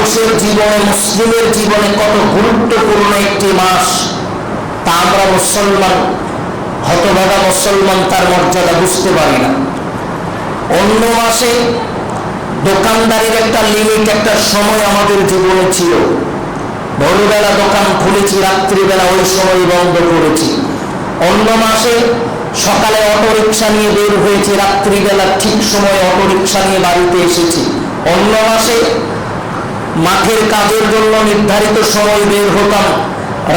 মানুষের জীবনে, মুসলিমের জীবনে কত গুরুত্বপূর্ণ একটি মাস, তা আমরা মুসলমান, হতভাগা মুসলমান তার মর্যাদা বুঝতে পারি না। অন্য মাসে দোকানদারির একটা লিমিট, একটা সময় আমাদের জীবনে ছিল। ভোরবেলা দোকান খুলেছি, রাত্রিবেলা ওই সময় বন্ধ করেছি। অন্য মাসে সকালে অটোরিকশা নিয়ে বের হয়েছি, রাত্রিবেলা ঠিক সময়ে অটোরিকশা নিয়ে বাড়িতে এসেছি। অন্য মাসে মাঠের কাজের জন্য নির্ধারিত সময় বের হতাম,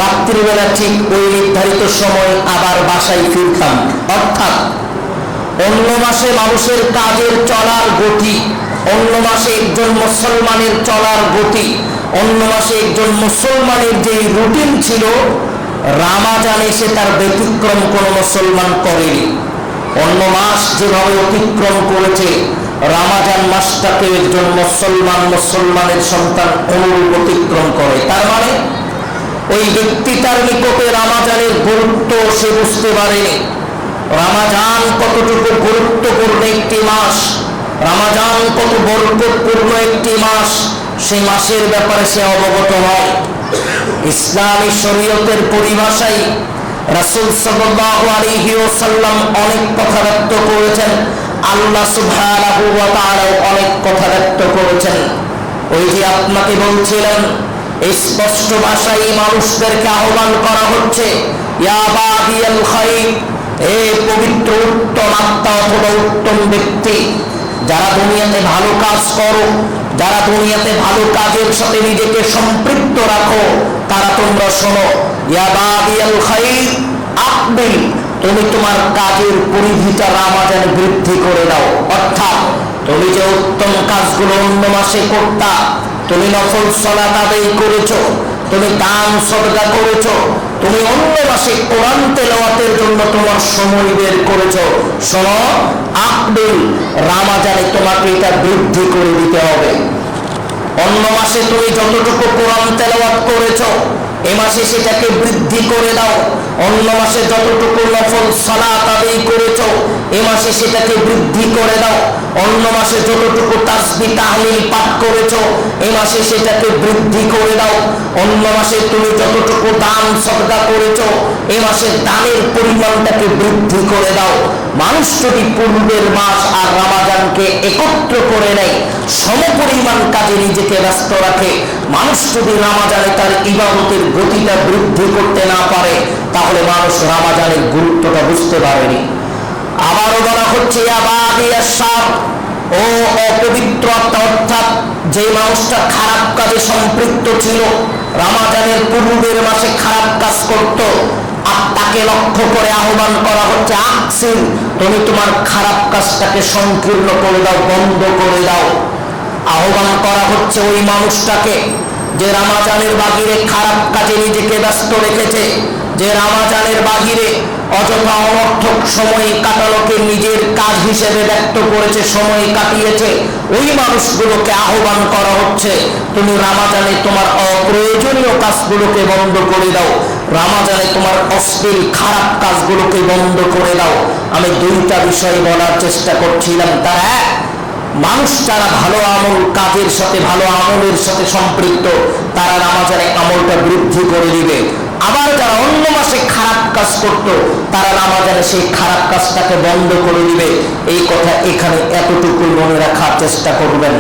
রাত্রিবেলা ঠিক ওই নির্ধারিত সময় আবার বাসায় ফিরতাম। অর্থাৎ অন্য মাসে মানুষের কাজের চলার গতি, অন্য মাসে একজন মুসলমানের চলার গতি, অন্য মাসে একজন মুসলমানের যে রুটিন ছিল, রমজান এসে তার ব্যতিক্রম কোনো মুসলমান করেনি। অন্য মাস যেভাবে অতিক্রম করেছে, রমজান মাসটাকে একজন মুসলমানের সন্তান অনুরূপ অতিক্রম করে। তার মানে ওই ব্যক্তি তার নিকটে রমজানের গুরুত্ব সে বুঝতে পারেনি। রমজান কতটুকু গুরুত্বপূর্ণ একটি মাস, রমজান কত বরকতপূর্ণ একটি মাস, সেই মাসের ব্যাপারে সে অবগত নয়। ইসলামী শরীয়তের পরিভাষায় রাসূল সাল্লাল্লাহু আলাইহি ওয়াসাল্লাম অনেক কথা ব্যক্ত করেছেন, আল্লাহ সুবহানাহু ওয়া তাআলা অনেক কথা ব্যক্ত করেছেন। ওই যে আপনাকে বলছিলেন, স্পষ্ট ভাষায় মানুষদেরকে আহ্বান করা হচ্ছে, ইয়া বাগিয়াল খায়র, হে পবিত্র উত্তম আত্মা অথবা উত্তম ব্যক্তি, যারা দুনিয়াতে ভালো কাজ করো, যারা দুনিয়াতে ভালো কাজের সাথে নিজেকে সম্পৃক্ত রাখো, তারা তোমরা শোনো, ইয়া বাগিয়াল খায়র আকবিল, তুমি তোমার কাজের পরিধিটা রমজানে বৃদ্ধি করে দাও। অর্থাৎ তুমি যে উত্তম কাজগুলো অন্য মাসে করতা, তুমি নফল সালাত আদায় করেছো, তুমি দান সদকা করেছো, তুমি অন্য মাসে কোরআন তেলাওয়াতের জন্য তোমার সময় বের করেছো, শোনো আকবিল, রমজানে তোমাকে এটা বৃদ্ধি করে দিতে হবে। অন্য মাসে তুমি যতটুকু কোরআন তেলাওয়াত করেছো, এ মাসে সেটাকে বৃদ্ধি করে দাও। অন্য মাসে যতটুকু নফল সালাত আদায় করেছো, এ মাসে সেটাকে বৃদ্ধি করে দাও। অন্য মাসে যতটুকু তাসবিহ তাহলিল পাঠ করেছো, এ মাসে সেটাকে বৃদ্ধি করে দাও। অন্য মাসে তুমি যতটুকু দান সদকা করেছো, এ মাসে দানের পরিমাণটাকে বৃদ্ধি করে দাও। মানুষ যদি পূর্বের মাস আর রমজানকে একত্র করে নেয়, সমপরিমাণ কাজে নিজেকে ব্যস্ত রাখে, মানুষ যদি রমজানে তার ইবাদতের গতিটা বৃদ্ধি করতে না পারে, তাহলে মানুষ রমজানের গুরুত্বটা বুঝতে পারেনি। আবারও বলা হচ্ছে, ও অপবিত্র আত্মা, অর্থাৎ যে মানুষটা খারাপ কাজে সম্পৃক্ত ছিল, রমজানের পূর্বের মাসে খারাপ কাজ করত, তাকে লক্ষ্য করে আহ্বান করা হচ্ছে, আকসির, তুমি তোমার খারাপ কাজটাকে সংকীর্ণ করে দাও, বন্ধ করে দাও। আহ্বান করা হচ্ছে ওই মানুষটাকে যে রমজানের বাহিরে খারাপ কাজে নিজেকে ব্যস্ত রেখেছে, যে রমজানের বাহিরে অযথা অনর্থক সময় কাটানোকে নিজের কাজ হিসেবে ব্যক্ত করেছে, সময় কাটিয়েছে, ওই মানুষগুলোকে আহ্বান করা হচ্ছে, তুমি রমজানে তোমার অপ্রয়োজনীয় কাজগুলোকে বন্ধ করে দাও, রমজানে তোমার অশ্লীল খারাপ কাজগুলোকে বন্ধ করে দাও। আমি দুইটা বিষয় বলার চেষ্টা করছিলাম। তারা মানুষ যারা ভালো আমল কাজের সাথে, ভালো আমলের সাথে সম্পৃক্ত, তারা রমজানে আমলটা বৃদ্ধি করে দিবে। আবার যারা অন্য মাসে খারাপ কাজ করত, তারা রমজানে সেই খারাপ কাজটাকে বন্ধ করে দিবে। এই কথা এখানে এতটুকু মনে রাখার চেষ্টা করবেন।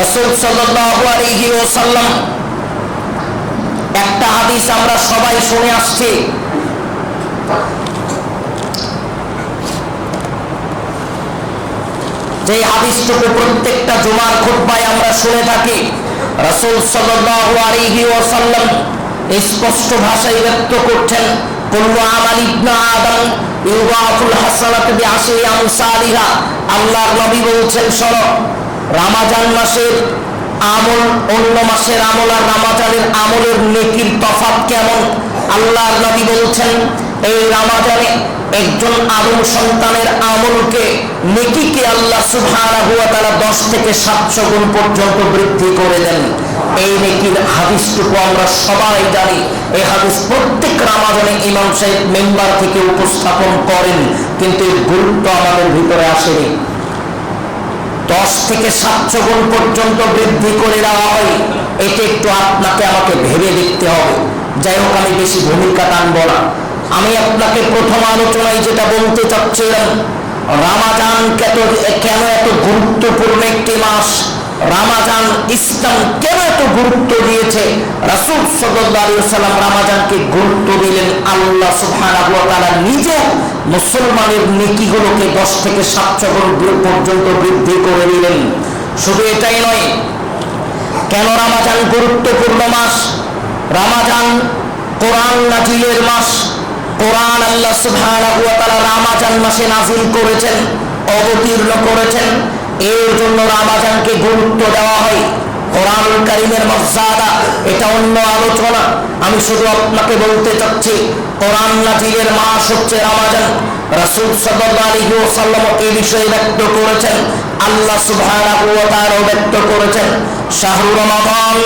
রাসূল সাল্লাল্লাহু আলাইহি ওয়াসাল্লাম একটা হাদিস আমরা সবাই শুনে আসছি, যে হাদিসটুকু প্রত্যেকটা জুমার খুতবায় আমরা শুনে থাকি। রাসূল সাল্লাল্লাহু আলাইহি ওয়াসাল্লাম স্পষ্ট ভাষায় ব্যক্ত করছেন, কুল্লু আমাল ইবনে আদম ইউদাফুল হাসানাতু বিআশরি আমসালিহা। আল্লাহর নবী বলছেন, শোনো, রমজান মাসের আমল অন্য মাসের আমল আর রমজানের আমলের নেকির তফাৎ কেমন। আল্লাহর নবী বলছেন, এই রমজানে একজন আদম সন্তানের আমলকে, নেকিকে আল্লাহ সুবহানাহু ওয়া তাআলা 10 থেকে 700 গুণ পর্যন্ত বৃদ্ধি করে দেন। এই নেকির হাদিসটুকু আমরা সবাই জানি। এই হাদিস প্রত্যেক রমজানে ইমাম সাহেব মেম্বার থেকে উপস্থাপন করেন, কিন্তু এর গুরুত্ব আমাদের ভিতরে আসেনি। 10 থেকে 700 গুণ পর্যন্ত বৃদ্ধি করে দেওয়া হয়, এটা একটু আপনাকে আমাকে ভেবে দেখতে হবে। যাই হোক, আমি বেশি ভূমিকা টানবো না। আমি আপনাকে প্রথম আলোচনায় যেটা বলতে চাচ্ছিলাম, রমাজান কেন এত গুরুত্বপূর্ণ একটি মাস, রমাজান ইসলাম কেন এত গুরুত্ব দিয়েছে, রাসূল সাল্লাল্লাহু আলাইহি ওয়াসাল্লাম রমাজানকে গুরুত্ব দিলেন। আল্লাহ সুবহানাহু ওয়া তাআলা নিজে মুসলমানের নেকিগুলোকে 10 থেকে 700 গুণ পর্যন্ত বৃদ্ধি করে দিলেন। শুধু এটাই নয়, কেন রমাজান গুরুত্বপূর্ণ মাস? রমাজান কোরআন নাজিলের মাস। কোরআন আল্লাহ সুবহানাহু ওয়া তাআলা রমাজান মাসে নাজিল করেছেন, অবতীর্ণ করেছেন। এর জন্য রমাজানকে গুরুত্ব দেওয়া হয়। কোরআনুল কারীমের মর্যাদা এটা অন্য আলোচনা। আমি শুধু আপনাকে বলতে চাচ্ছি, কোরআন নাজিলের মাস হচ্ছে রমাজান। রাসূল সাল্লাল্লাহু আলাইহি ওয়াসাল্লাম এই বিষয়ে ব্যক্ত করেছেন, আল্লাহ সুবহানাহু ওয়া তাআলা ব্যক্ত করেছেন শাহরু রমাদান।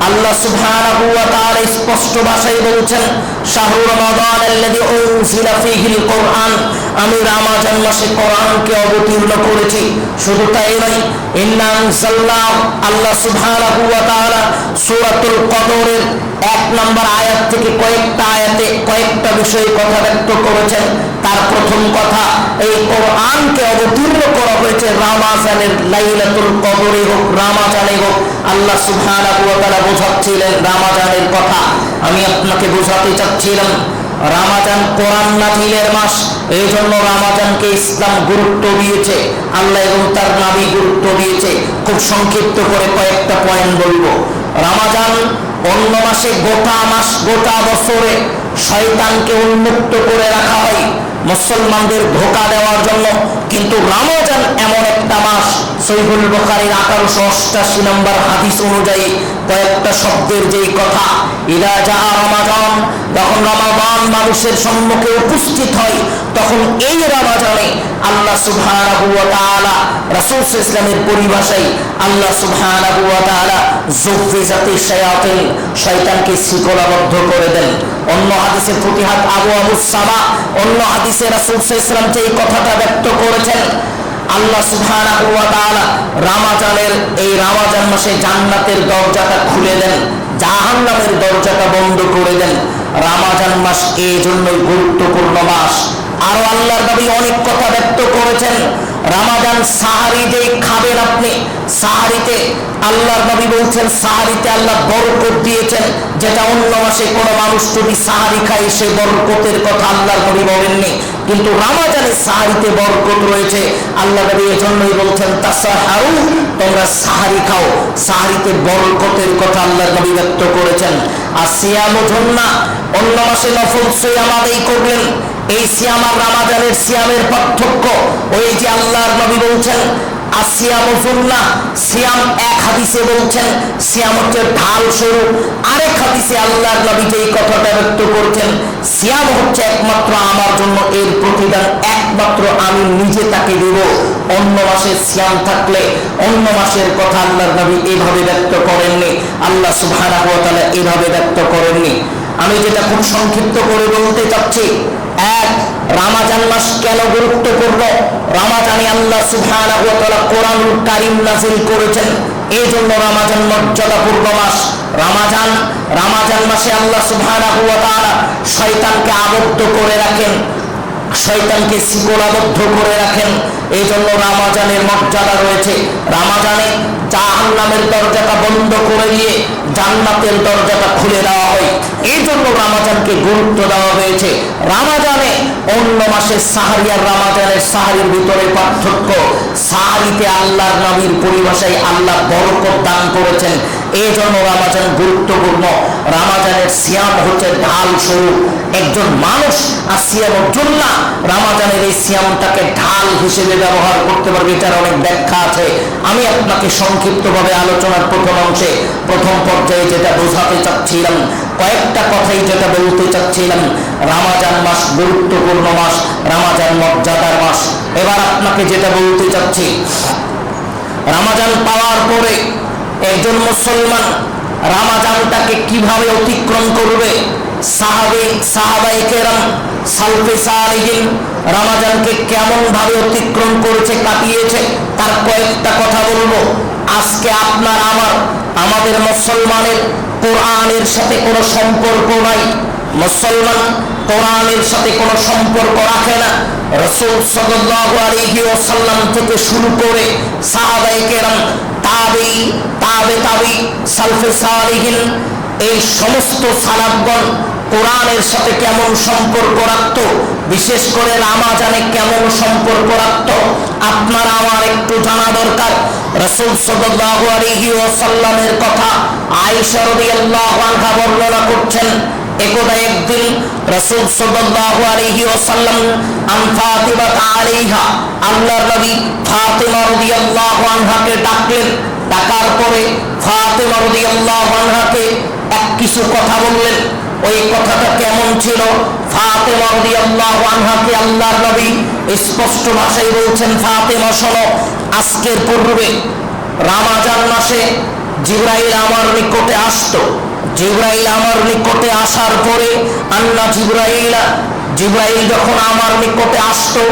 আল্লাহ সুবহানাহু ওয়া তাআলা স্পষ্ট ভাষায় বলছেন, শাহরু রমাদান আল্লাযী উনজিলা ফীহিল কুরআন, আমি রমাজান মাসে কোরআনকে অবতীর্ণ করেছি। শুধু তাই নয়, ইন্না আনজালনাহু, আল্লাহ সুবহানাহু ওয়া তাআলা সূরাতুল কদরের 1 নম্বর আয়াত থেকে কয়েকটা আয়াতে কয়েকটা বিষয়ে কথা ব্যক্ত করেছেন। তার প্রথম কথা, এই কোরআনকে অবতীর্ণ করা হয়েছে রমাজানের লাইলাতুল কদরে হোক, রমাজানে হোক। আল্লাহ সুবহানাহু ওয়া তাআলা বোঝাচ্ছিলেন রমাজানের কথা। আমি আপনাকে বোঝাতে চাচ্ছিলাম, রমাজান কোরআন নাজিলের মাস, এই জন্য রমাজানকে ইসলাম গুরুত্ব দিয়েছে, আল্লাহ এবং তার নবী গুরুত্ব দিয়েছে। খুব সংক্ষিপ্ত করে কয়েকটা পয়েন্ট বলবো। রমাজান অন্য মাসে গোটা মাস, গোটা বছরে শয়তানকে উন্মুক্ত করে রাখা হয় মুসলমানদের ধোঁকা দেওয়ার জন্য, কিন্তু রমজান এমন একটা মাস, সহিহুল বুখারীর 1888 নম্বর হাদিস অনুযায়ী কয়েকটা শব্দের যেই কথা, ইদা জা রমাজান, যখন রমাদান মানুষের সম্মুখে উপস্থিত হয়, তখন এই রমাজানে আল্লাহ সুবহানাহু ওয়া তাআলা, রাসূল সাল্লাল্লাহু আলাইহি ওয়াসাল্লামের পরিভাষায় আল্লাহ সুবহানাহু ওয়া তাআলা যুফিজাতি শায়াতিন, শয়তানকে শিকলাবদ্ধ করে দেন। অন্য হাদিসে ফতিহাত আবওয়াবুস সামা, অন্য হাদিসে রাসূল সাল্লাল্লাহু আলাইহি ওয়াসাল্লাম যে কথাটা ব্যক্ত করেছেন, আল্লাহ সুবহানাহু ওয়া তাআলা রমাজানের এই রমাজান মাসে জান্নাতের দরজাটা খুলে দেন, জাহান্নামের দরজাটা বন্ধ করে দেন। রমাজান মাস এই জন্যই গুরুত্বপূর্ণ মাস। আরো আল্লাহর নবী অনেক কথা ব্যক্ত করেছেন। রমাজান সাহারি যে খাবেন আপনি, সাহারিতে আল্লাহর নবী বলছেন, সাহারিতে আল্লাহ বরকত দিয়েছেন, যেটা অন্য মাসে কোনো মানুষ যদি সাহারি খায় সে বরকতের কথা আল্লাহর নবী বলেননি, কিন্তু রমাজানে সাহারিতে বরকত রয়েছে। আল্লাহ নবী এজন্যই বলছেন, তাসাহারু, তোমরা সাহারি খাও, সাহারিতে বরকতের কথা আল্লাহর নবী ব্যক্ত করেছেন। আর সিয়ামু জুন্না, অন্য মাসে নফল সিয়াম আদায় করলেন। এই সিয়াম আর রমাজানের সিয়ামের পার্থক্য, ওই যে আল্লাহর নবী বলছেন আসিয়ামু জুন্না, সিয়াম এক হাদিসে বলছেন সিয়াম হচ্ছে ঢাল স্বরূপ, আরেক হাদিসে আল্লাহর নবী যেই কথাটা ব্যক্ত করছেন, সিয়াম হচ্ছে একমাত্র আমার জন্য, এর প্রতিদান একমাত্র আমি নিজে তাকে দেব। অন্য মাসের সিয়াম থাকলে অন্য মাসের কথা আল্লাহর নবী এইভাবে ব্যক্ত করেননি, আল্লাহ সুবহানাহু ওয়া তাআলা এইভাবে ব্যক্ত করেননি। আমি যেটা খুব সংক্ষিপ্ত করে বলতে চাচ্ছি, এক, রমাজান মাস কেন গুরুত্বপূর্ণ? রমাজানে আল্লাহ সুবহানাহু ওয়া তাআলা কোরআনুল কারীম নাযিল করেছেন, এই জন্য রমাজান মর্যাদাপূর্ণ মাস। রমাজান মাসে আল্লাহ সুবহানাহু ওয়া তাআলা শয়তানকে আবদ্ধ করে রাখেন, শয়তানকে শিকলাবদ্ধ করে রাখেন, এই জন্য রমাজানের মর্যাদা রয়েছে। রমাজানে জাহান্নামের দরজাটা বন্ধ করে দিয়ে জান্নাতের দরজাটা খুলে দেওয়া হয়, এই জন্য রমাজানকে গুরুত্ব দেওয়া হয়েছে। রমাজানে অন্য মাসের সাহারি আর রমাজানের সাহারির ভিতরে পার্থক্য, সাহারিতে আল্লাহর নবীর পরিভাষায় আল্লাহ বরকত দান করেছেন, এই জন্য রমাজান গুরুত্বপূর্ণ। রমাজানের সিয়াম হচ্ছে ঢাল স্বরূপ, একজন মানুষ আর সিয়ামুল জুন্নাহ, রমাজানের এই সিয়ামটাকে ঢাল হিসেবে ব্যবহার করতে পারবে, এটার অনেক ব্যাখ্যা আছে। আমি আপনাকে সংক্ষিপ্তভাবে আলোচনার প্রথম অংশে, প্রথম পর্যায়ে যেটা বোঝাতে চাচ্ছিলাম, কয়েকটা কথাই যেটা বলতে চাচ্ছিলাম, রমাজান মাস গুরুত্বপূর্ণ মাস, রমাজান মর্যাদার মাস। এবার আপনাকে যেটা বলতে চাচ্ছি, রমাজান পাওয়ার পরে একজন মুসলমান রমাজানটাকে কিভাবে অতিক্রম করবে। সাহাবায়ে কেরাম, সালফে সালিহিন রমজানকে কেমন ভাবে অতিক্রম করেছে, কাটিয়েছে, তার কয়েকটা কথা বলবো। আজকে আপনার আমাদের মুসলমানের কোরআনের সাথে কোনো সম্পর্ক নাই। মুসলমান কোরআনের সাথে কোনো সম্পর্ক রাখে না। রাসূল সাল্লাল্লাহু আলাইহি ওয়াসাল্লাম থেকে শুরু করে সাহাবায়ে কেরাম, তাবে সালফে সালিহিন, এই সমস্ত সালাফগণ কোরআনের সাথে কেমন সম্পর্ক রাখতো, বিশেষ করে রমজানে কেমন সম্পর্ক রাখতো, আপনার আমার একটু জানা দরকার। রাসূল সাল্লাল্লাহু আলাইহি ওয়াসাল্লামের কথা আয়েশা রাদিয়াল্লাহু আনহা বর্ণনা করছেন। একদা একদিন রাসূল সাল্লাল্লাহু আলাইহি ওয়াসাল্লাম আন ফাতিমা আলাইহা, আল্লাহর নবী ফাতিমা রাদিয়াল্লাহু আনহাকে ডাকলেন। ডাকার পরে ফাতিমা রাদিয়াল্লাহু আনহাকে কিছু কথা বললেন। ওই কথাটা কেমন ছিল? ফাতিমা রাদিয়াল্লাহু আনহাকে আল্লাহর নবী স্পষ্ট ভাষায় বলছেন, ফাতিমা শোনো, আজকের পূর্বে রমজান মাসে জিবরাইল আমার নিকটে আসতো। জিবরাইল আমার নিকটে আসার পরে জিবরাইল যখন আমার নিকটে আসতো,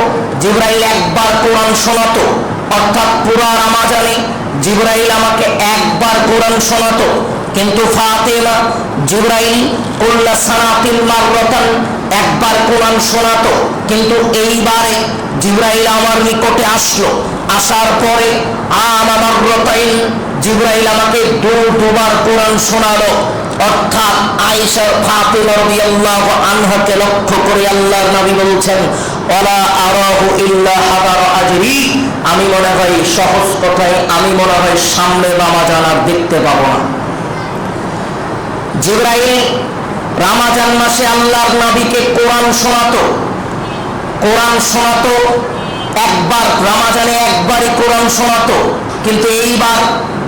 জিবরাইল একবার কোরআন শোনাতো, অর্থাৎ পুরা রমজানে জিবরাইল আমাকে একবার কোরআন শোনাতো। কিন্তু ফাতিমা, জিবরাইল কুল্লা সানাতিন মাররাতান, একবার কোরআন শোনাতো। কিন্তু এইবারে জিবরাইল আমার নিকটে আসলো, আসার পরে মাররাতাইন, জিবরাইল আমাকে দুবার কোরআন শোনালো। অর্থাৎ আয়েশা ফাতিমা রাদিয়াল্লাহু আনহাকে লক্ষ্য করে আল্লাহর নবী বলছেন, ওয়ালা আরাহু ইল্লা হাদার আজরি, আমি মনে হয়, সহজ কথায় আমি মনে হয় সামনে রমজান আর দেখতে পাবো না। জিবরাইল রমজান মাসে আল্লাহর নবীকে কোরআন শোনাতো। একবার রমজানে একবারই কোরআন শোনাতো, কিন্তু এইবার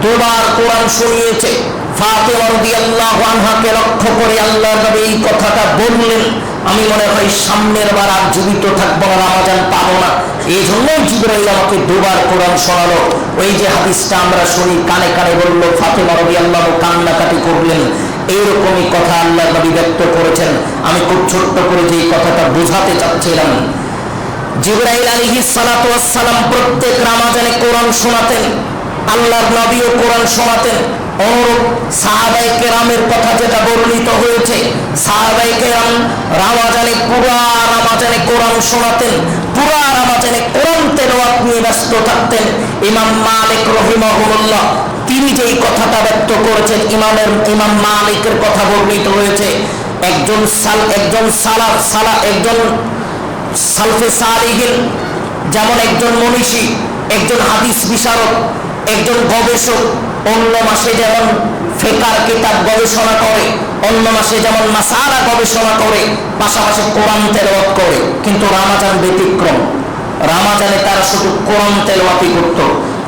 দুবার কোরআন শুনিয়েছে। ফাতিমা রাদিয়াল্লাহু আনহাকে লক্ষ্য করে আল্লাহর নবী এই কথাটা বললেন, আমি মনে হয় সামনের বার আর জীবিত থাকবো না, রমজান পাবো না, এই জন্যই জিবরাইল আমাকে দুবার কোরআন শোনালো। ওই যে হাদিসটা আমরা শুনি, কানে কানে বললো, ফাতিমা রাদিয়াল্লাহু কান্নাকাটি করলেন। এইরকমই কথা আল্লাহর নবী ব্যক্ত করেছেন। আমি খুব ছোট্ট করে যে কথাটা বোঝাতে চাচ্ছিলাম, জিবরাইল আলাইহিস সালাতু ওয়াস সালাম প্রত্যেক রমজানে কোরআন শোনাতেন, আল্লাহর নবীও কোরআন শোনাতেন। অনুরূপ সাহাবায়ে কেরামের কথা যেটা বর্ণিত হয়েছে, সাহাবায়ে কেরাম পুরা রমজানে কোরআন শোনাতেন, পুরা রমজানে কোরআন তেলাওয়াত নিয়ে ব্যস্ত থাকতেন। ইমাম মালিক রাহিমাহুল্লাহ, তিনি যেই কথাটা ব্যক্ত করেছেন, ইমাম মালিকের কথা বর্ণিত হয়েছে, একজন সালফে সালিহিন, যেমন একজন মনীষী, একজন হাদিস বিশারদ, একজন গবেষক, অন্য মাসে যেমন ফিকহ কিতাব গবেষণা করে, অন্য মাসে যেমন মাসালা গবেষণা করে, পাশাপাশি কোরআন তেলাওয়াত করে। কিন্তু রমজান ব্যতিক্রম, রমজানে তারা শুধু কোরআন তেলাওয়াতই করত।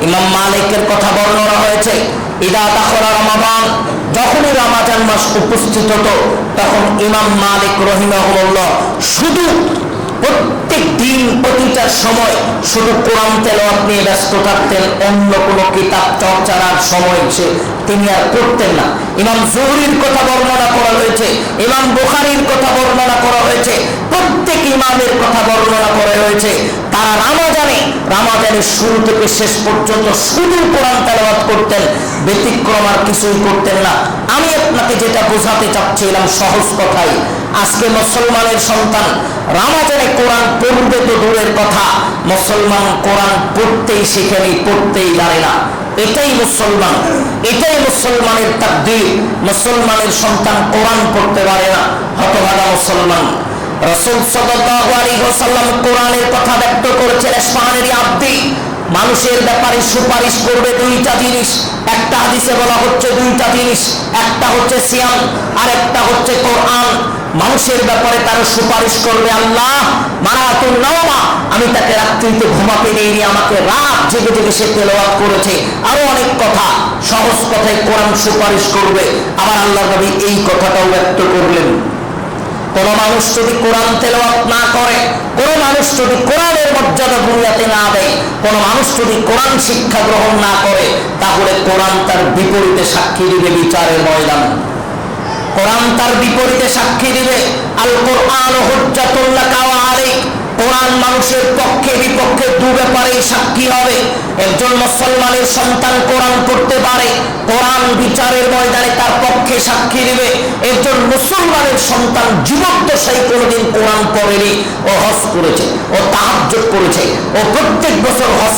ইমাম মালিকের কথা বর্ণনা হয়েছে, ইদা দাখালা রমাদান, যখনই রমজান মাস উপস্থিত হতো, তখন ইমাম মালিক রাহিমাহুল্লাহ শুধু প্রত্যেক দিন প্রতিটা সময় শুধু কোরআন তেলাওয়াত নিয়ে ব্যস্ত থাকতেন। অন্য কোনো কিতাব চর্চার সময় তিনি আর করতেন না। ইমাম জুহরির কথা বর্ণনা করা হয়েছে, ইমাম বুখারীর কথা বর্ণনা করা হয়েছে, প্রত্যেক ইমামের কথা বর্ণনা করা হয়েছে। তারা রমজানের শুরু থেকে শেষ পর্যন্ত শুধু কোরআন তেলাওয়াত করতেন, ব্যতিক্রম আর কিছুই করতেন না। আমি আপনাকে যেটা বোঝাতে চাচ্ছিলাম সহজ কথাই, আজকে মুসলমানের সন্তান রমজানে কোরআন পড়বে তো দূরের কথা, মুসলমান কোরআন পড়তেই শিখেনি, পড়তেই জানে না। এটাই মুসলমানের তাকদীর। মুসলমানের সন্তান কোরআন পড়তে পারে না, হতভাগা মুসলমান। রাসূল সাল্লাল্লাহু আলাইহি ওয়াসাল্লাম কোরআনের কথা ব্যক্ত করেছেন, ইসমানের আব্দি, মানুষের ব্যাপারে সুপারিশ করবে দুইটা জিনিস। একটা হাদিসে বলা হচ্ছে দুইটা জিনিস, একটা হচ্ছে সিয়াম আর একটা হচ্ছে কোরআন। মানুষের ব্যাপারে তারা সুপারিশ করবে, আল্লাহ মানাতুন নাওমা, আমি তাকে রাত্রিতে ঘুমাতে দেইনি, আমাকে রাত জেগে জেগে সে তেলাওয়াত করেছে। আরো অনেক কথা, সহজ কথায় কোরআন সুপারিশ করবে। আবার আল্লাহর নবী এই কথাটাও ব্যক্ত করলেন, কোন মানুষ যদি কোরআন তেলাওয়াত না করে, কোন মানুষ যদি কোরআনের মর্যাদা দুনিয়াতে না দেয়, কোন মানুষ যদি কোরআন শিক্ষা গ্রহণ না করে, তাহলে কোরআন তার বিপরীতে সাক্ষী দিবে বিচারের ময়দান। কোরআন তার বিপরীতে সাক্ষী দিবে, আল কোরআন হুজ্জাতুল লাকা ওয়া আলাইক, কোরআন মানুষের পক্ষে বিপক্ষে দু ব্যাপারেই সাক্ষী হবে। একজন মুসলমানের সন্তান কোরআন পড়তে পারে, কোরআন বিচারের ময়দানে তার পক্ষে সাক্ষী দিবে। একজন মুসলমানের সন্তান জীবদ্দশায় কোনোদিন কোরআন পড়েনি, ও হজ করেছে, ও তাহাজ্জুদ করেছে, ও প্রত্যেক বছর হজ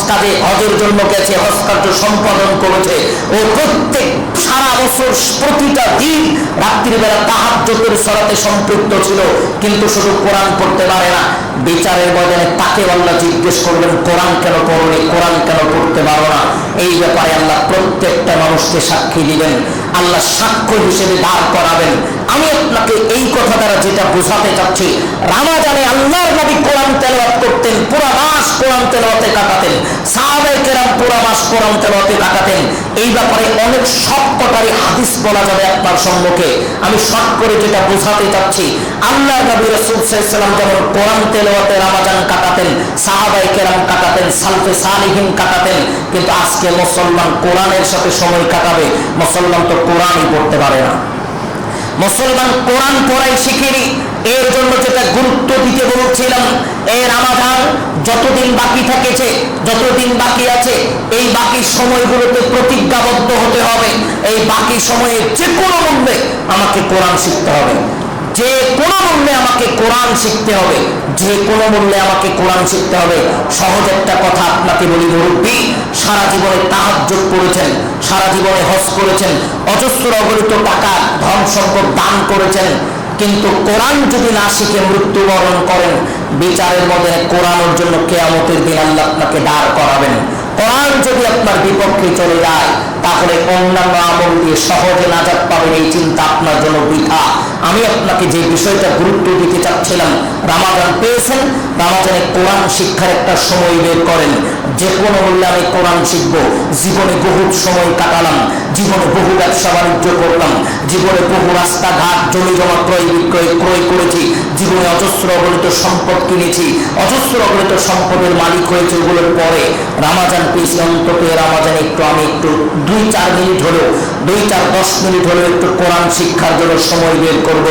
কাজে হজের জন্য গেছে, হজ কার্য সম্পাদন করেছে, ও প্রত্যেক সারা বছর প্রতিটা দিন রাত্রিবেলা তাহাজ্জুদের সালাতে সম্পৃক্ত ছিল, কিন্তু শুধু কোরআন পড়তে পারে না। বিচারের ময়দানে তাকে আল্লাহ জিজ্ঞেস করবেন, কোরআন কেন পড়নি, কোরআন কেন পড়তে পারো না? এই ব্যাপারে আল্লাহ প্রত্যেকটা মানুষকে সাক্ষী দিবেন, আল্লাহ সাক্ষ্য হিসেবে দাঁড় করাবেন। আমি আপনাকে এই কথা দ্বারা যেটা বোঝাতে চাচ্ছি, রমাজানে আল্লাহর নবী কোরআন তেলাওয়াত করতেন, পুরা মাস কোরআন তেলাওয়াতে কাটাতেন, সাহাবায়ে কেরাম পুরা মাস কোরআন তেলাওয়াতে কাটাতেন। এই ব্যাপারে অনেক সবকটারই হাদিস বলা যাবে আপনার সম্মুখে। আমি শর্ট করে যেটা বোঝাতে চাচ্ছি, আল্লাহর নবী রাসূল সাল্লাল্লাহু আলাইহি ওয়াসাল্লাম যেমন কোরআন তেলাওয়াতে রমাজান কাটাতেন, সাহাবায়ে কেরাম কাটাতেন, সালফে সালিহিন কাটাতেন, কিন্তু আজকে মুসলমান কোরআনের সাথে সময় কাটাবে, মুসলমান তো কোরআনই পড়তে পারে না। মুসলমান কোরআন পড়াই শিখেনি। এর জন্য যেটা গুরুত্ব দিতে বলছিলাম, এই রমাজান যতদিন বাকি থেকেছে, যতদিন বাকি আছে, এই বাকি সময়গুলোতে প্রতিজ্ঞাবদ্ধ হতে হবে। এই বাকি সময়ে যে কোনো মূল্যে আমাকে কোরআন শিখতে হবে, যে কোনো মূল্যে আমাকে কোরআন শিখতে হবে, যে কোনো মূল্যে আমাকে কোরআন শিখতে হবে। সহজ একটা কথা আপনাকে বলি মুরব্বী, সারা জীবনে তাহাজ্জুদ করেছেন, সারা জীবনে হজ করেছেন, অজস্র অগণিত টাকা ধন সম্পদ দান করেছেন, কিন্তু কোরআন যদি না শিখে মৃত্যুবরণ করেন, বিচারের মধ্যে কোরআনের জন্য কিয়ামতের দিন আল্লাহ আপনাকে দাঁড় করাবেন। কোরআন যদি আপনার বিপক্ষে চলে যায়, তাহলে অন্যান্য আমল দিয়ে সহজে নাজাত পাবেন, এই চিন্তা আপনার জন্য বৃথা। আমি আপনাকে যে বিষয়টা গুরুত্ব দিতে চাচ্ছিলাম, রমাজান পেয়েছেন, রমাজানে কোরআন শিক্ষার একটা সময় বের করেন। যে কোনো মূল্যে আমি কোরআন শিখব। জীবনে বহু সময় কাটালাম, জীবনে বহু ব্যবসা বাণিজ্য করলাম, জীবনে বহু রাস্তাঘাট জমি জমা ক্রয় করেছি, জীবনে অজস্র অগণিত সম্পদ কিনেছি, অজস্র অগণিত সম্পদের মালিক হয়েছে। ওগুলোর পরে রমাজান পেয়েছি, অন্তত রমাজানে আমি একটু 2-4 মিনিট হলেও, 2-4-10 মিনিট হলেও একটু কোরআন শিক্ষার জন্য সময় বের করব।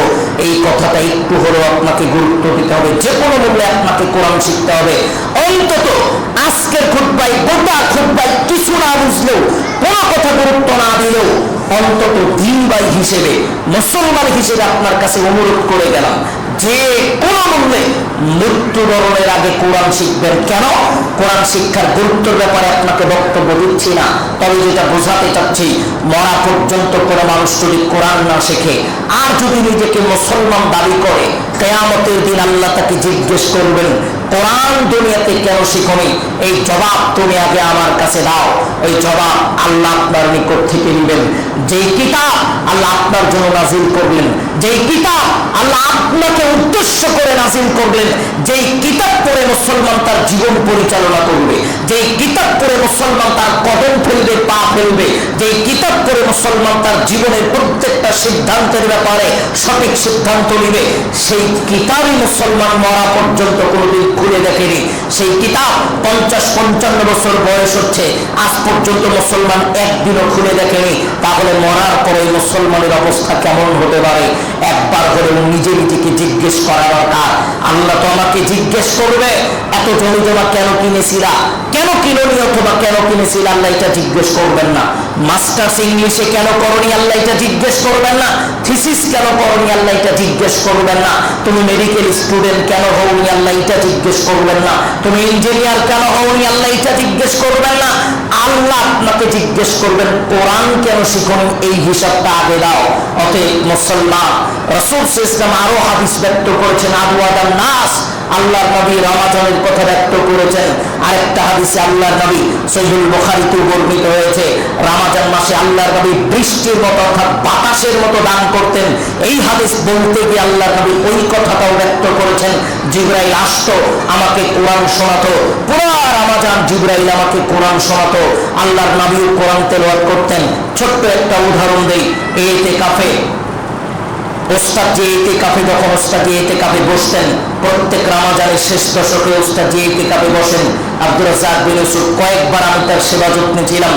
এই কথাটা একটু হলেও আপনাকে গুরুত্ব দিতে হবে। যে কোনো মূল্যে আপনাকে কোরআন শিখতে হবে। অন্তত আজকের খুতবায়, গোটা খুতবায় কিছু না বুঝলেও, কোনো কথা গুরুত্ব না দিলেও, অন্তত দিনবাই হিসেবে, মুসলমান হিসেবে আপনার কাছে অনুরোধ করে গেলাম, যে কোনো মূল্যে মৃত্যুবরণের আগে কোরআন শিখবেন। কেন? কোরআন শিক্ষার গুরুত্বের ব্যাপারে আপনাকে বক্তব্য দিচ্ছি না, তবে যেটা বোঝাতে চাচ্ছি, মরা পর্যন্ত কোনো মানুষ যদি কোরআন না শেখে, আর যদি নিজেকে মুসলমান দাবি করে, কিয়ামতের দিন আল্লাহ তাকে জিজ্ঞেস করবেন, কোরআন দুনিয়াতে কেন শিখনি? এই জবাব তুমি আগে আমার কাছে দাও। ওই জবাব আল্লাহ আপনার নিকট থেকে নেবেন। যেই কিতাব আল্লাহ আপনার জন্য নাজিল করলেন, যেই কিতাব আল্লাহ আপনাকে উদ্দেশ্য করে নাজিল করলেন, যেই কিতাব পড়ে মুসলমান তার জীবন পরিচালনা করবে, যেই কিতাব পড়ে মুসলমান তার কদম ফেলবে, পা ফেলবে, যেই কিতাব পড়ে মুসলমান তার জীবনের প্রত্যেকটা সিদ্ধান্তের ব্যাপারে সঠিক সিদ্ধান্ত নেবে, সেই কিতাবই মুসলমান মরা পর্যন্ত কোনোদিন খুলে দেখেনি। সেই কিতাব 50-55 বছর বয়স হচ্ছে, আজ পর্যন্ত মুসলমান একদিনও খুলে দেখেনি। তাহলে মরার পরে মুসলমানের অবস্থা কেমন হতে পারে? একবার হলেও নিজে নিজেকে জিজ্ঞেস করা দরকার। আল্লাহ তো আমাকে জিজ্ঞেস করবে, এত জমি জমা কেন কিনেছিলা, কেন কিনোনি, অথবা কেন কিনেছিলা, আল্লাহ এটা জিজ্ঞেস করবেন না। মাস্টার্স ইংলিশে কেন করনি, আল্লাহ এটা জিজ্ঞেস করবেন না। থিসিস কেন করনি, আল্লাহ এটা জিজ্ঞেস করবেন না। তুমি মেডিকেল স্টুডেন্ট কেন হওনি, আল্লাহ এটা জিজ্ঞেস করবেন না। তুমি ইঞ্জিনিয়ার কেন হওনি, আল্লাহ এটা জিজ্ঞেস করবেন না। আল্লাহ আপনাকে জিজ্ঞেস করবেন, কোরআন কেন শিখুন, এই হিসাবটা আগে দাও। অতএব মুসলমান, রাসূল সাল্লাল্লাহু আলাইহি ওয়াসাল্লাম আরো হাদিস ব্যক্ত করেছেন, আবওয়াদান নাস, আল্লাহর নবী রমাজানের কথা ব্যক্ত করেছেন। আরেকটা হাদিসে আল্লাহর নবী, সহিহুল বুখারীতে বর্ণিত হয়েছে, রমাজান মাসে আল্লাহর নবী বৃষ্টির মতো অর্থাৎ বাতাসের মতো দান করতেন। এই হাদিস বলতে গিয়ে আল্লাহর নবী ওই কথাটাও ব্যক্ত করেছেন, জিবরাইল আসতো, আমাকে কোরআন শোনাতো, পুরো রমাজান জিবরাইল আমাকে কোরআন শোনাতো, আল্লাহর নবীও কোরআন তেলাওয়াত করতেন। ছোট্ট একটা উদাহরণ দেই, ইতিকাফে ওস্তাদ যে ইতিকাফে, যখন ওস্তাদ যে ইতিকাফে বসতেন, প্রত্যেক রমাজানের শেষ দশকে ওস্তাদ যে ইতিকাফে বসেন, আব্দুর রাজ্জাক বিন ইউসুফ, কয়েকবার আমি তার সেবা যত্নে ছিলাম।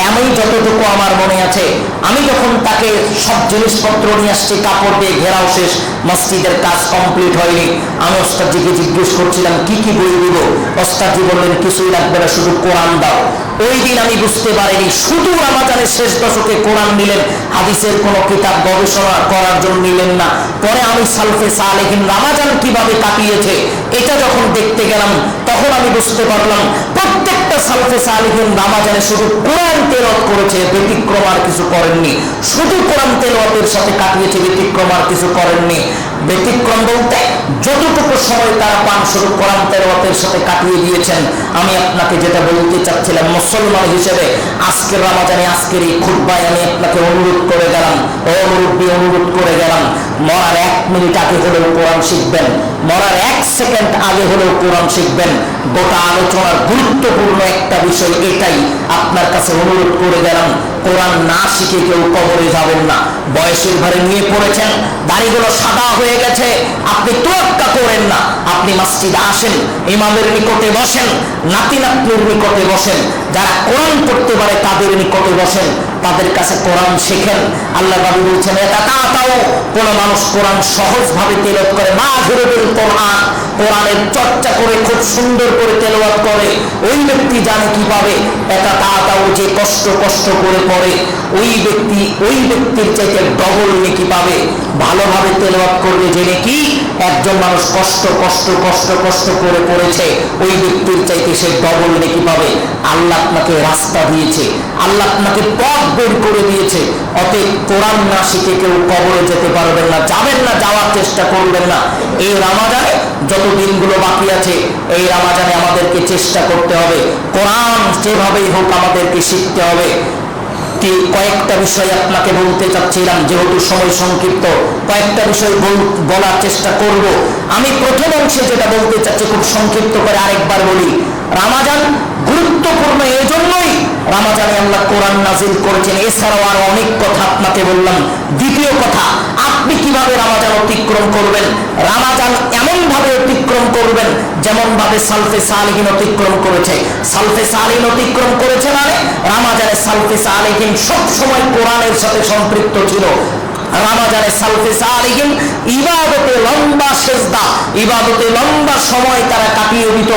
আমি যতটুকু আমার মনে আছে, আমি যখন তাকে সব জিনিসপত্র নিয়ে আসছি, কাপড় দিয়ে ঘেরাও শেষ, মসজিদের কাজ কমপ্লিট হয়নি, আমি ওস্তাদজিকে জিজ্ঞেস করছিলাম কি কি বই দিব। ওস্তাদজি বললেন কিছুই লাগবে না, শুধু কোরআন দাও। ওই দিন আমি বুঝতে পারিনি শুধু রমাজানের শেষ দশকে কোরআন নিলেন, হাদিসের কোনো কিতাব গবেষণা করার জন্য নিলেন না। পরে আমি সালফে সালেহিন রমাজান কিভাবে কাটিয়েছে এটা যখন দেখতে গেলাম, তখন আমি বুঝতে পারলাম প্রত্যেকটা সালফে সালেহিন রমাজানে শুধু কোরআন তেলাওয়াত করেছে, ব্যতিক্রম আর কিছু করেননি। শুধু কোরআন তেলাওয়াতের সাথে কাটিয়েছে, ব্যতিক্রম আর কিছু করেননি। ব্যতিক্রম বলতে যতটুকু সময় তারা পান শুধু কোরআন তেলাওয়াতের সাথে কাটিয়ে দিয়েছেন। আমি আপনাকে যেটা বলতে চাচ্ছিলাম, মুসলমান হিসেবে আজকের রমাজানে, আজকের এই খুতবায় আমি আপনাকে অনুরোধ করে গেলাম, অনুরোধ করে গেলাম, মরার 1 মিনিট আগে হলেও কোরআন শিখবেন, মরার 1 সেকেন্ড আগে হলেও কোরআন শিখবেন। গোটা আলোচনার গুরুত্বপূর্ণ একটা বিষয় এটাই, আপনার কাছে অনুরোধ করে গেলাম, কোরআন না শিখে কেউ কবরে যাবেন না। বয়সের ভারে নিয়ে পড়েছেন, দাড়িগুলো সাদা হয়ে গেছে, আপনি তোয়াক্কা করেন না, আপনি মসজিদে আসেন, ইমামের নিকটে বসেন, নাতি নাতনির নিকটে বসেন, যারা কোরআন পড়তে পারে তাদের নিকটে বসেন, তাদের কাছে কোরআন শেখেন। আল্লাহ নবী বলছেন, এটা তাও কোন মানুষ কোরআন সহজভাবে তেলাওয়াত করে, মাহফিরুল কোরআন, কোরআনের চর্চা করে খুব সুন্দর করে তেলাওয়াত করে, ওই ব্যক্তি জানে কি পাবে। এটা তাও যে কষ্ট করে পড়ে, ওই ব্যক্তির চাইতে ডবল নেকি পাবে। ভালোভাবে তেলাওয়াত করবে যে নাকি একজন মানুষ কষ্ট করে পড়েছে, ওই ব্যক্তির চাইতে সে ডবল নেকি পাবে। আল্লাহ আপনাকে রাস্তা দিয়েছে, আল্লাহ আপনাকে পথ বের করে দিয়েছে। অতএব কোরআন না শিখে কেউ কবরে যেতে পারবেন না, যাবেন না, যাওয়ার চেষ্টা করবেন না। এই রমাজানে যত দিনগুলো বাকি আছে, এই রমাজানে আমাদেরকে চেষ্টা করতে হবে, কোরআন যেভাবেই হোক আমাদেরকে শিখতে হবে। কয়েকটা বিষয় আপনাকে বলতে চাচ্ছিলাম, যেহেতু সময় সংক্ষিপ্ত, কয়েকটা বিষয় বলার চেষ্টা করব। আমি প্রথম অংশে যেটা বলতে চাচ্ছি খুব সংক্ষিপ্ত করে আরেকবার বলি। রমাজান গুরুত্বপূর্ণ এজন্যই রমাজানে আল্লাহ কোরআন নাজিল করেছেন, এছাড়াও আরো অনেক কথা আপনাকে বললাম। দ্বিতীয় কথা, আপনি কিভাবে রমাজান অতিক্রম করবেন? রমাজান এমন ভাবে অতিক্রম করবেন যেমন ভাবে সালফে সালেহিন অতিক্রম করেছে। সালফে সালেহিন অতিক্রম করেছে মানে রমাজানে সালফে সালেহিন সব সময় কোরআনের সাথে সম্পৃক্ত ছিল। রমাজানে সালফে সালেহিন ইবাদতে লম্বা সেজদা, ইবাদতে লম্বা সময় তারা কাটিয়ে দিত।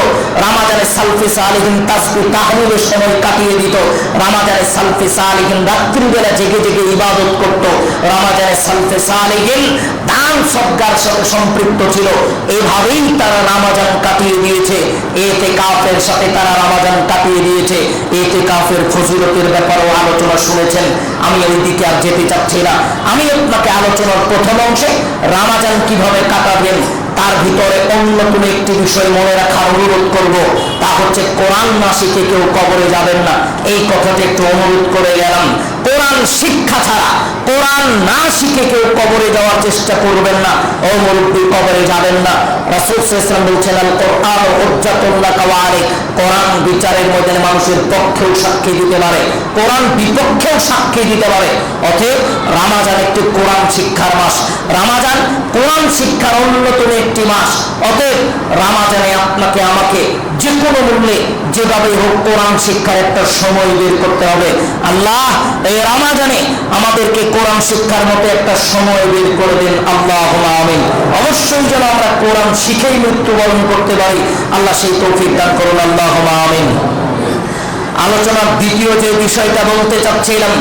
রমাজানে সালফে সালেহিন তাসবিহ তাহলিলের সময় কাটিয়ে দিত। রমাজানে সালফে সালেহিন রাত্রিবেলা জেগে জেগে ইবাদত করত। রমাজানে সালফে সালেহিন দান সদকার সাথে সম্পৃক্ত ছিল। এভাবেই তারা রমাজান কাটিয়ে দিয়েছে। ইতিকাফের সাথে তারা রমাজান কাটিয়ে দিয়েছে। ইতিকাফের ফজিলতের ব্যাপারেও আলোচনা শুনেছেন, আমি ওই দিকে আর যেতে চাচ্ছি না। আমি আপনাকে আলোচনার প্রথম অংশে রমাজান কিভাবে কাটাবেন তার ভিতরে অন্য কোনো একটি বিষয় মনে রাখার অনুরোধ করব, তা হচ্ছে কোরআন না শিখে কেউ কবরে যাবেন না। এই কথাটি একটু অনুরোধ করে গেলাম। কোরআন শিক্ষা ছাড়া, কোরআন না শিখে কেউ কবরে যাওয়ার চেষ্টা করবেন না। ও মুরব্বী, কবরে যাবেন না। রাসূল সাল্লাল্লাহু আলাইহি ওয়াসাল্লাম বলছেন, আল কোরআন হুজ্জাতুন লাকা ওয়া আলাইক, কোরআন বিচারের ময়দানে মানুষের পক্ষেও সাক্ষী দিতে পারে, কোরআন বিপক্ষেও সাক্ষী দিতে পারে। অতএব রমাজান একটি কোরআন শিক্ষার মাস, রমাজান কোরআন শিক্ষার অন্যতম একটি মাস। অতএব রমাজানে আপনাকে আমাকে যে কোনো মূল্যে যেভাবে হোক কোরআন শিক্ষার একটা সময় বের করতে হবে। আল্লাহ এই রমাজানে আমাদেরকে কোরআন শিক্ষার মতো একটা সময় বের করে দিন, আল্লাহুম্মা আমিন। অবশ্যই যেন আমরা কোরআন শিখেই মৃত্যুবরণ করতে পারি, আল্লাহ সেই তৌফিক দান করুন, আল্লাহুম্মা আমিন। আলোচনার দ্বিতীয় যে বিষয়টা বলতে চাচ্ছিলাম,